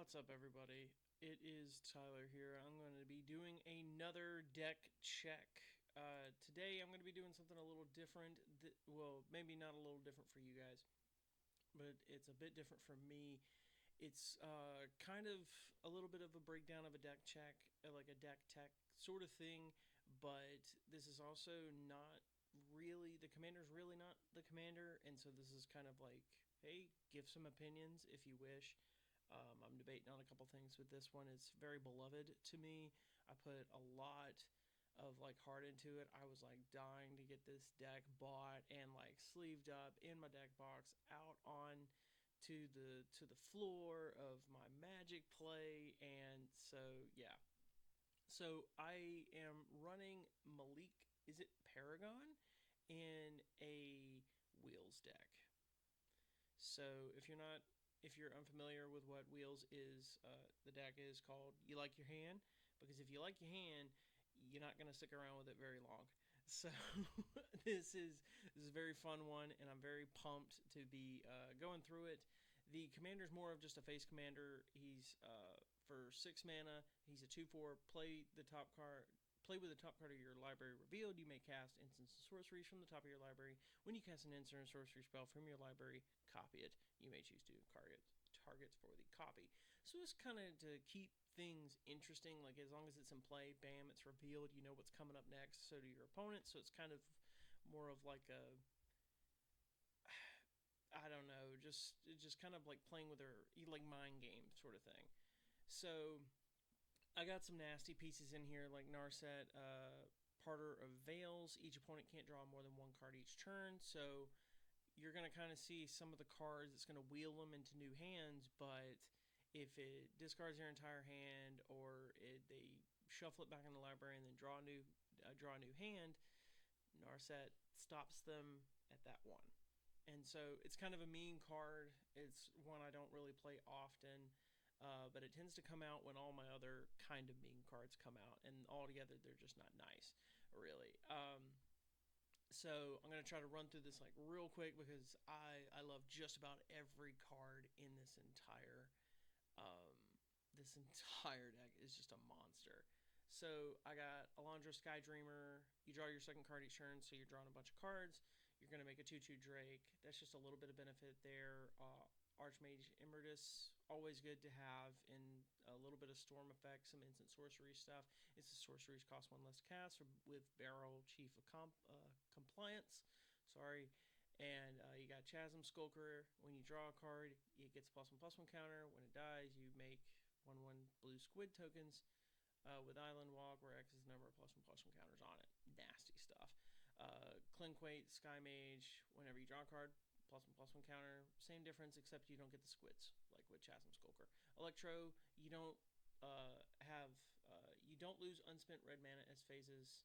What's up, everybody? It is Tyler here. I'm going to be doing another deck check. Today, I'm going to be doing something a little different. Well, maybe not a little different for you guys, but it's a bit different for me. It's kind of a little bit of a breakdown of a deck check, like a deck tech sort of thing, but this is also not really, the commander's really not the commander, and so this is kind of like, hey, give some opinions if you wish. I'm debating on a couple things with this one. It's very beloved to me. I put a lot of like heart into it. I was like dying to get this deck bought and like sleeved up in my deck box out on to the floor of my Magic play, and so yeah. So I am running Melek. Is it Paragon in a wheels deck? So if you're unfamiliar with what Wheels is, the deck is called You Like Your Hand, because if you like your hand, you're not going to stick around with it very long. So this is a very fun one, and I'm very pumped to be going through it. The commander's more of just a face commander. He's for 6 mana. He's a 2/4. Play with the top card of your library revealed. You may cast instants and sorceries from the top of your library. When you cast an instant or sorcery spell from your library, copy it. You may choose to target targets for the copy. So it's kind of to keep things interesting. Like as long as it's in play, bam, it's revealed. You know what's coming up next. So do your opponent. So it's kind of more of like a, I don't know, just kind of like playing with their like mind game sort of thing. So I got some nasty pieces in here like Narset, Parter of Veils. Each opponent can't draw more than one card each turn, so you're going to kind of see some of the cards. It's going to wheel them into new hands, but if it discards their entire hand or they shuffle it back in the library and then draw a new hand, Narset stops them at that one. And so it's kind of a mean card. It's one I don't really play often. But it tends to come out when all my other kind of mean cards come out, and altogether they're just not nice, really. So I'm gonna try to run through this like real quick because I love just about every card in this entire deck is just a monster. So I got Alondra Sky Dreamer. You draw your second card each turn, so you're drawing a bunch of cards. You're gonna make a 2/2 Drake. That's just a little bit of benefit there. Archmage Emeritus, always good to have in a little bit of storm effects, some instant sorcery stuff. It's the sorceries cost one less cast with Barrel Chief of Compliance. Sorry. And you got Chasm Skulker. When you draw a card, it gets +1/+1 counter. When it dies, you make 1/1 blue squid tokens with Island Walk, where X is the number of +1/+1 counters on it. Nasty stuff. Clinquate, Sky Mage, whenever you draw a card, +1/+1 counter. Same difference, except you don't get the squids like with Chasm Skulker. Electro, you don't you don't lose unspent red mana as phases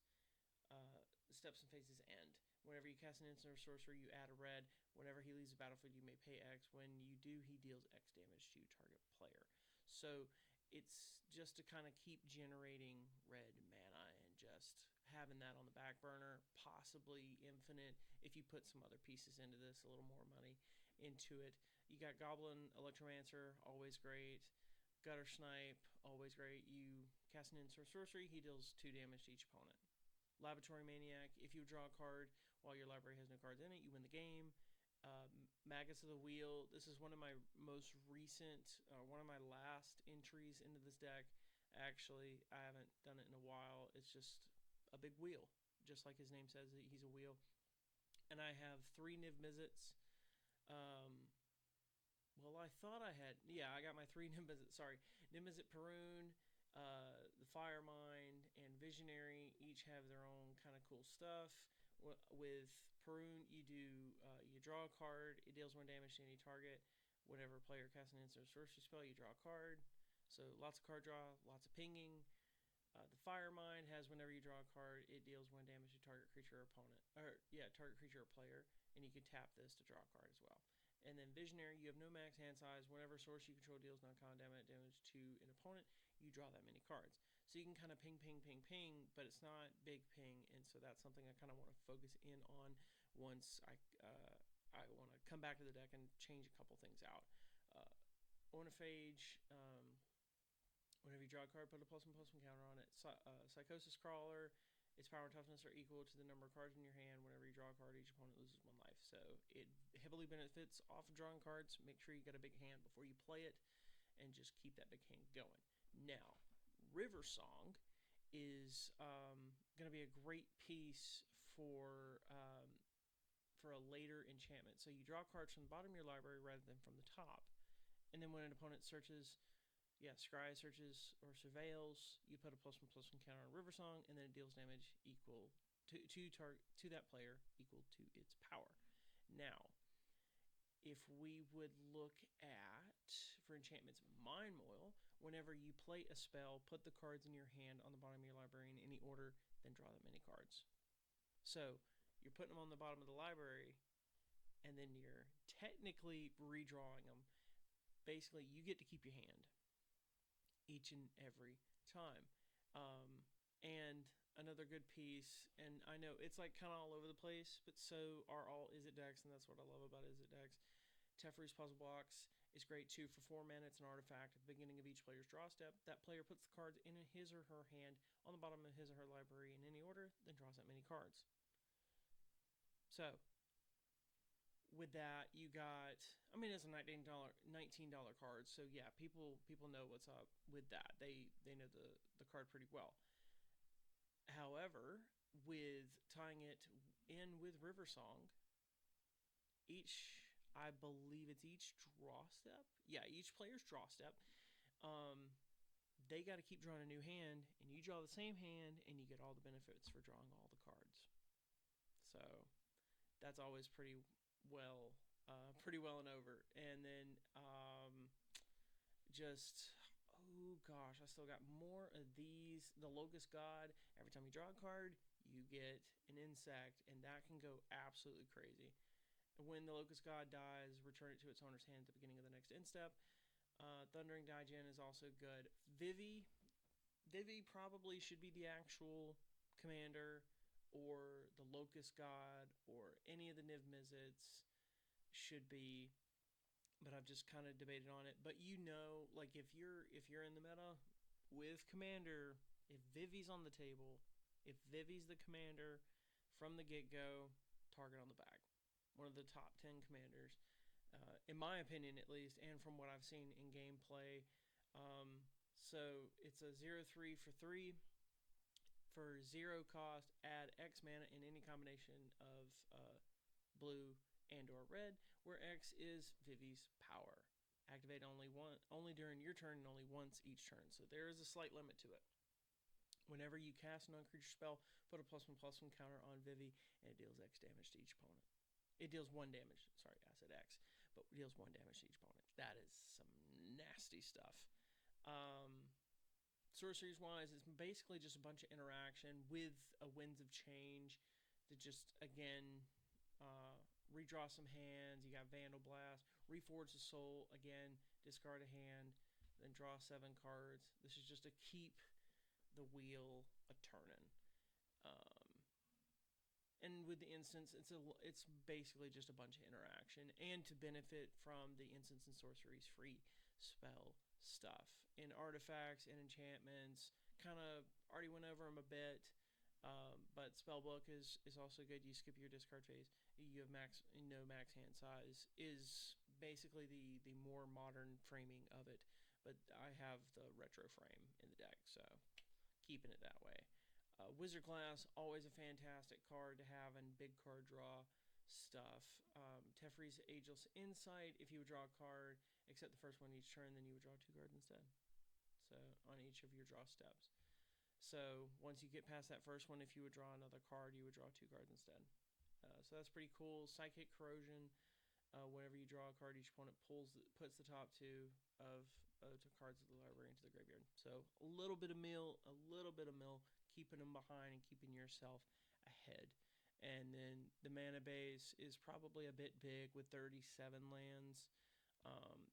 steps and phases end. Whenever you cast an instant or sorcery, you add a red. Whenever he leaves the battlefield, you may pay X. When you do, he deals X damage to target player. So it's just to kind of keep generating red mana and just having that on the back burner, possibly infinite if you put some other pieces into this, a little more money into it. You got Goblin Electromancer, always great. Gutter Snipe, always great. You cast an instant sorcery, he deals 2 damage to each opponent. Laboratory Maniac, if you draw a card while your library has no cards in it, you win the game. Magus of the Wheel, this is one of my most recent, one of my last entries into this deck. Actually, I haven't done it in a while. It's just a big wheel, just like his name says, he's a wheel. And I have 3 Niv-Mizzets. Well, I thought I had, yeah, I got my 3 Niv-Mizzets, sorry. Niv-Mizzet Perun, the Fire Mind, and Visionary each have their own kind of cool stuff. With Perun, you draw a card. It deals 1 damage to any target. Whenever a player casts an instant or sorcery spell, you draw a card. So lots of card draw, lots of pinging. The Fire Mind has whenever you draw a card, it deals 1 damage to target creature or opponent. Target creature or player, and you can tap this to draw a card as well. And then Visionary, you have no max hand size. Whenever source you control deals non-common damage to an opponent, you draw that many cards. So you can kind of ping, ping, ping, ping, but it's not big ping, and so that's something I kind of want to focus in on once I want to come back to the deck and change a couple things out. On a phage, whenever you draw a card, put a +1/+1 counter on it. Psychosis Crawler, its power and toughness are equal to the number of cards in your hand. Whenever you draw a card, each opponent loses 1 life. So it heavily benefits off of drawing cards. Make sure you get a big hand before you play it, and just keep that big hand going. Now, River Song is going to be a great piece for a later enchantment. So you draw cards from the bottom of your library rather than from the top. And then when an opponent searches, scry searches or surveils, you put a +1/+1 counter on River Song, and then it deals damage equal to that player equal to its power. Now, if we would look at, for enchantments, Mind Moil, whenever you play a spell, put the cards in your hand on the bottom of your library in any order, then draw that many cards. So you're putting them on the bottom of the library, and then you're technically redrawing them. Basically, you get to keep your hand each and every time. And another good piece, and I know it's like kind of all over the place, but so are all Izzet decks, and that's what I love about Izzet decks. Teferi's Puzzle Box is great too. For 4 mana, it's an artifact. At the beginning of each player's draw step, that player puts the cards in his or her hand on the bottom of his or her library in any order, then draws that many cards. So, with that, you got, it's a $19 card, so yeah, people know what's up with that. They know the card pretty well. However, with tying it in with River Song, I believe it's each draw step. Yeah, each player's draw step. They got to keep drawing a new hand, and you draw the same hand, and you get all the benefits for drawing all the cards. So that's always pretty well and over. And then oh gosh, I still got more of these. The Locust God, every time you draw a card, you get an insect, and that can go absolutely crazy. When the Locust God dies, return it to its owner's hand at the beginning of the next end step. Thundering Daigen is also good. Vivi probably should be the actual commander, or the Locust God, or any of the Niv Mizzets should be, but I've just kind of debated on it. But like if you're in the meta with commander, if Vivi's on the table, if Vivi's the commander from the get-go, target on the back. One of the top 10 commanders, in my opinion at least, and from what I've seen in gameplay. So it's a 0/3 for 3. For 0 cost, add X mana in any combination of blue and or red, where X is Vivi's power. Activate only during your turn and only once each turn. So there is a slight limit to it. Whenever you cast a non-creature spell, put a +1/+1 counter on Vivi, and it deals X damage to each opponent. It deals 1 damage. Sorry, I said X, but it deals 1 damage to each opponent. That is some nasty stuff. Sorceries wise, it's basically just a bunch of interaction with a Winds of Change to just, again, redraw some hands. You got Vandal Blast, Reforge the Soul, again, discard a hand, then draw 7 cards. This is just to keep the wheel a-turning. And with the instance, it's basically just a bunch of interaction, and to benefit from the instance and sorceries free spell stuff. In artifacts and enchantments, kind of already went over them a bit, but spellbook is also good. You skip your discard phase. You have max hand size is basically the more modern framing of it, but I have the retro frame in the deck, so keeping it that way. Wizard class, always a fantastic card to have in big card draw stuff. Teferi's Ageless Insight, if you would draw a card, except the first one each turn, then you would draw 2 cards instead. So on each of your draw steps. So once you get past that first one, if you would draw another card, you would draw 2 cards instead. So that's pretty cool. Psychic Corrosion, whenever you draw a card, each opponent puts the top 2 of cards of the library into the graveyard. So a little bit of mill, keeping them behind and keeping yourself ahead. And then the mana base is probably a bit big with 37 lands.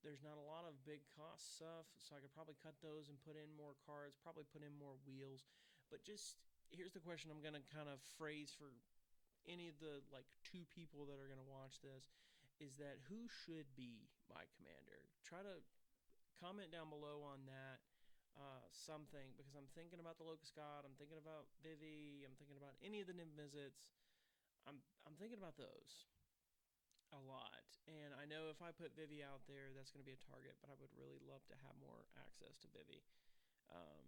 There's not a lot of big cost stuff, so I could probably cut those and put in more cards, probably put in more wheels. But just, here's the question I'm going to kind of phrase for any of the 2 people that are going to watch this, is that who should be my commander? Try to comment down below on that something, because I'm thinking about the Locust God. I'm thinking about Vivi. I'm thinking about any of the Nim visits. I'm thinking about those a lot. And I know if I put Vivi out there, that's going to be a target, but I would really love to have more access to Vivi. Um,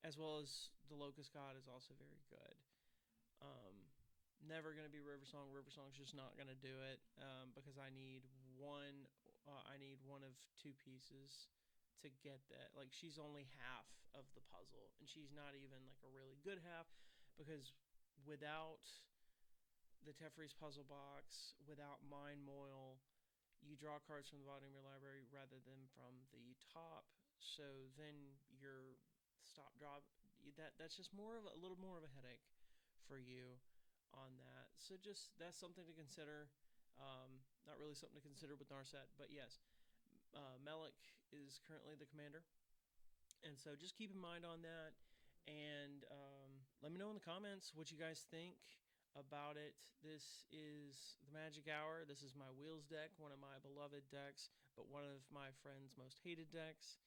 as well as the Locust God is also very good. Never going to be River Song. River Song's just not going to do it because I need one. I need one of two pieces to get that. Like, she's only half of the puzzle, and she's not even like a really good half, because without the Teferi's puzzle box, without Mind Moil, you draw cards from the bottom of your library rather than from the top. So then your stop drop, that's just a little more of a headache for you on that. So just that's something to consider. Not really something to consider with Narset, but yes, Melek is currently the commander, and so just keep in mind on that. And let me know in the comments what you guys think about it. This is the Magic Hour. This is my Wheels deck, one of my beloved decks, but one of my friends' most hated decks,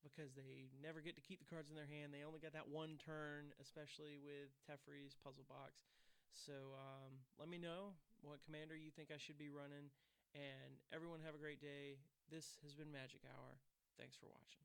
because they never get to keep the cards in their hand. They only get that one turn, especially with Teferi's puzzle box. So let me know what commander you think I should be running. And everyone have a great day. This has been Magic Hour. Thanks for watching.